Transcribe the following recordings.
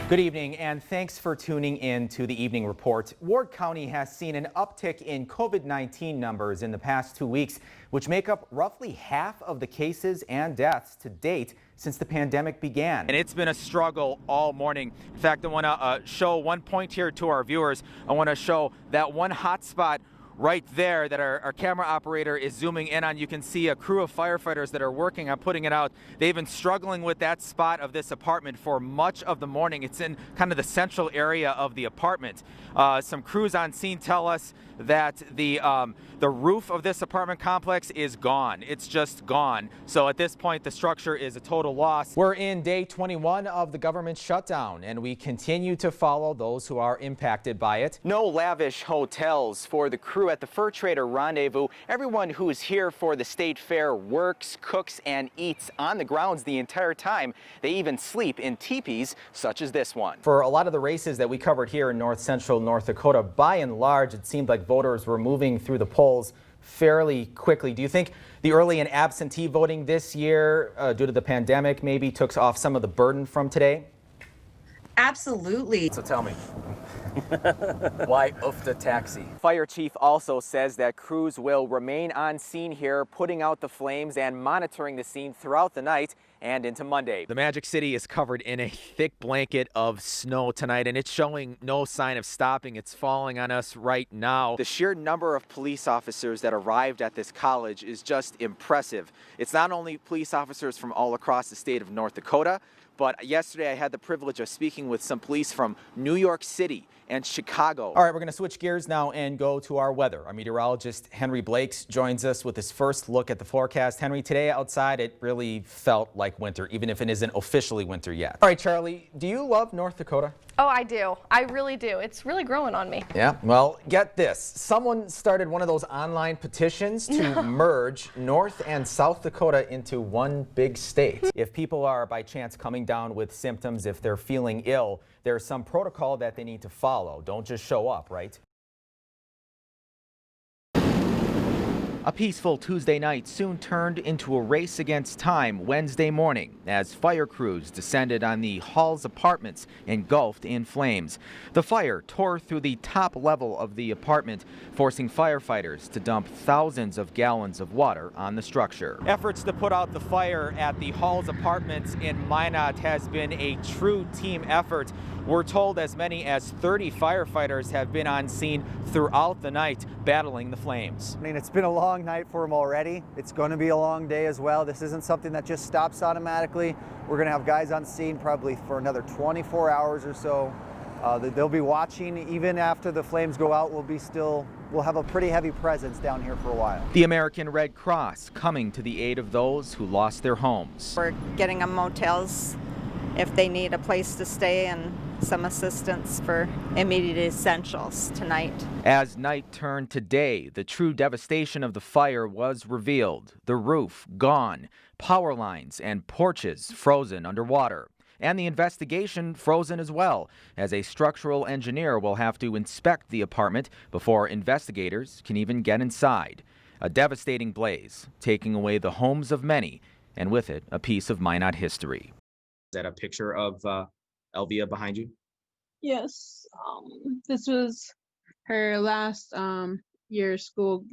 Good evening, and thanks for tuning in to the Evening Report. Ward County has seen an uptick in COVID-19 numbers in the past 2 weeks, which make up roughly half of the cases and deaths to date since the pandemic began. And it's been a struggle all morning. In fact, I want to show one point here to our viewers. I want to show that one hot spot right there that our camera operator is zooming in on. You can see a crew of firefighters that are working on putting it out. They've been struggling with that spot of this apartment for much of the morning. It's in kind of the central area of the apartment. Some crews on scene tell us that the roof of this apartment complex is gone. It's just gone. So at this point, the structure is a total loss. We're in day 21 of the government shutdown, and we continue to follow those who are impacted by it. No lavish hotels for the crew at the Fur Trader Rendezvous. Everyone who is here for the state fair works, cooks, and eats on the grounds the entire time. They even sleep in teepees such as this one. For a lot of the races that we covered here in north central North Dakota, by and large, it seemed like voters were moving through the polls fairly quickly. Do you think the early and absentee voting this year, due to the pandemic, maybe took off some of the burden from today? Absolutely. So tell me, why oof the taxi? Fire chief also says that crews will remain on scene here, putting out the flames and monitoring the scene throughout the night and into Monday. The Magic City is covered in a thick blanket of snow tonight, and it's showing no sign of stopping. It's falling on us right now. The sheer number of police officers that arrived at this college is just impressive. It's not only police officers from all across the state of North Dakota, but yesterday I had the privilege of speaking with some police from New York City and Chicago. All right, we're going to switch gears now and go to our weather. Our meteorologist Henry Blakes joins us with his first look at the forecast. Henry, today outside it really felt like winter, even if it isn't officially winter yet. All right, Charlie, do you love North Dakota? Oh, I do. I really do. It's really growing on me. Yeah, well, get this. Someone started one of those online petitions to merge North and South Dakota into one big state. If people are by chance coming down with symptoms, if they're feeling ill, there's some protocol that they need to follow. Don't just show up, right? A peaceful Tuesday night soon turned into a race against time Wednesday morning as fire crews descended on the Hall's apartments engulfed in flames. The fire tore through the top level of the apartment, forcing firefighters to dump thousands of gallons of water on the structure. Efforts to put out the fire at the Hall's apartments in Minot has been a true team effort. We're told as many as 30 firefighters have been on scene throughout the night battling the flames. I mean, it's been a long night for them already. It's going to be a long day as well. This isn't something that just stops automatically. We're going to have guys on scene probably for another 24 hours or so. They'll be watching even after the flames go out. We'll have a pretty heavy presence down here for a while. The American Red Cross coming to the aid of those who lost their homes. We're getting them motels if they need a place to stay and some assistance for immediate essentials tonight. As night turned to day, the true devastation of the fire was revealed. The roof gone, power lines and porches frozen underwater. And the investigation frozen as well, as a structural engineer will have to inspect the apartment before investigators can even get inside. A devastating blaze, taking away the homes of many, and with it, a piece of Minot history. Is that a picture of Elvia behind you? Yes. This was her last year of school.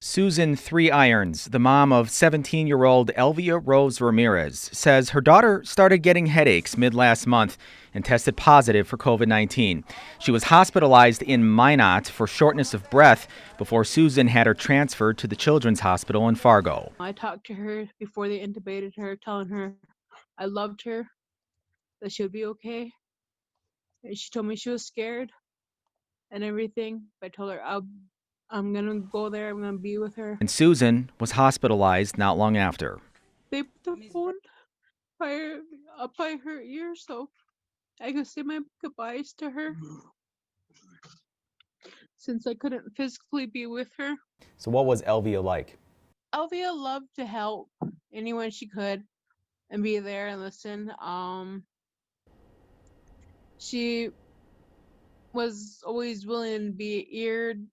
Susan Three Irons, the mom of 17-year-old Elvia Rose Ramirez, says her daughter started getting headaches mid-last month and tested positive for COVID-19. She was hospitalized in Minot for shortness of breath before Susan had her transferred to the Children's Hospital in Fargo. I talked to her before they intubated her, telling her I loved her, that she would be okay. And she told me she was scared and everything. I told her I'm going to go there. I'm going to be with her. And Susan was hospitalized not long after. They put the phone up by her ear so I could say my goodbyes to her since I couldn't physically be with her. So what was Elvia like? Elvia loved to help anyone she could and be there and listen. She was always willing to be eared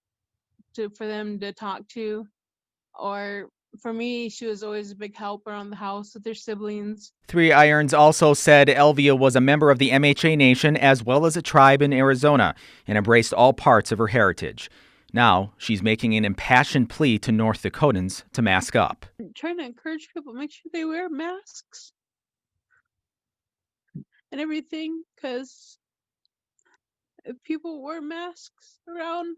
for them to talk to or For me, she was always a big help around the house with her siblings. Three Irons also said Elvia was a member of the MHA Nation as well as a tribe in Arizona and embraced all parts of her heritage. Now, she's making an impassioned plea to North Dakotans to mask up. I'm trying to encourage people, make sure they wear masks and everything, because if people wore masks around,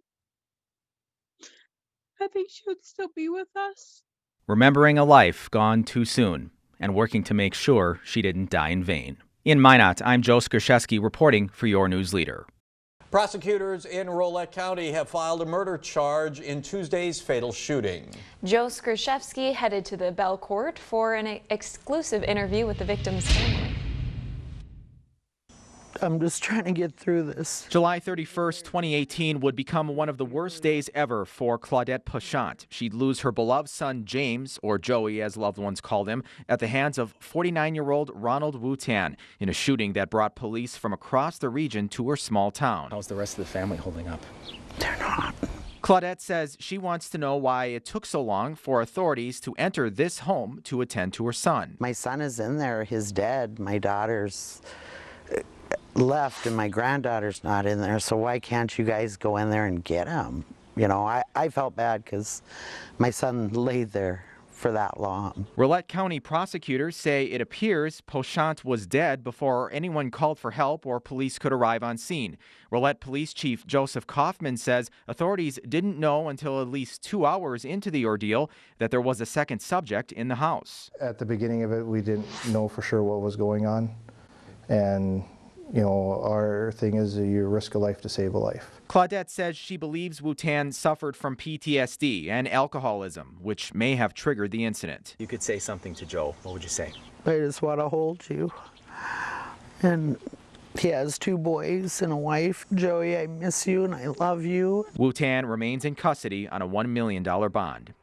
I think she would still be with us. Remembering a life gone too soon and working to make sure she didn't die in vain. In Minot, I'm Joe Skurzewski reporting for your news leader. Prosecutors in Rolette County have filed a murder charge in Tuesday's fatal shooting. Joe Skurzewski headed to the Bell Court for an exclusive interview with the victim's family. I'm just trying to get through this. July 31st, 2018 would become one of the worst days ever for Claudette Pachant. She'd lose her beloved son, James, or Joey as loved ones called him, at the hands of 49-year-old Ronald Wu-Tan in a shooting that brought police from across the region to her small town. How's the rest of the family holding up? They're not. Claudette says she wants to know why it took so long for authorities to enter this home to attend to her son. My son is in there. He's dead. My daughter's left and my granddaughter's not in there, so why can't you guys go in there and get him? You know, I felt bad because my son laid there for that long. Rolette County prosecutors say it appears Pachant was dead before anyone called for help or police could arrive on scene. Rolette Police Chief Joseph Kaufman says authorities didn't know until at least 2 hours into the ordeal that there was a second subject in the house. At the beginning of it, we didn't know for sure what was going on, and you know, our thing is you risk a life to save a life. Claudette says she believes Wu-Tan suffered from PTSD and alcoholism, which may have triggered the incident. You could say something to Joe. What would you say? I just want to hold you. And he has 2 boys and a wife. Joey, I miss you and I love you. Wu-Tan remains in custody on a $1 million bond.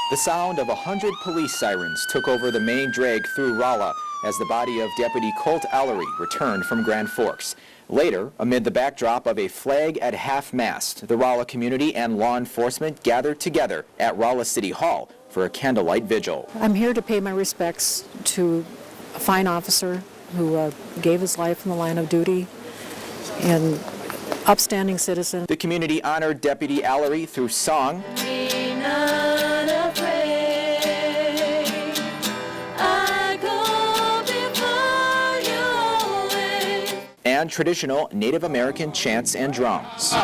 The sound of 100 police sirens took over the main drag through Rolla as the body of Deputy Colt Allery returned from Grand Forks. Later, amid the backdrop of a flag at half-mast, the Rolla community and law enforcement gathered together at Rolla City Hall for a candlelight vigil. I'm here to pay my respects to a fine officer who gave his life in the line of duty and upstanding citizen. The community honored Deputy Allery through song and traditional Native American chants and drums.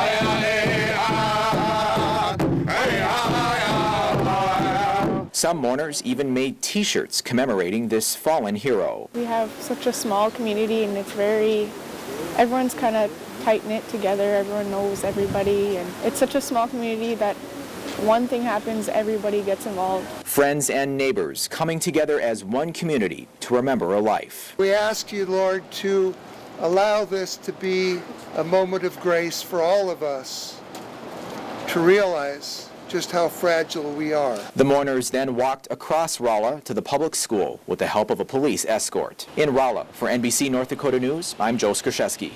Some mourners even made T-shirts commemorating this fallen hero. We have such a small community and everyone's kind of tight-knit together, everyone knows everybody, and it's such a small community that one thing happens, everybody gets involved. Friends and neighbors coming together as one community to remember a life. We ask you, Lord, to allow this to be a moment of grace for all of us to realize just how fragile we are. The mourners then walked across Rolla to the public school with the help of a police escort. In Rolla, for NBC North Dakota News, I'm Joe Skurzewski.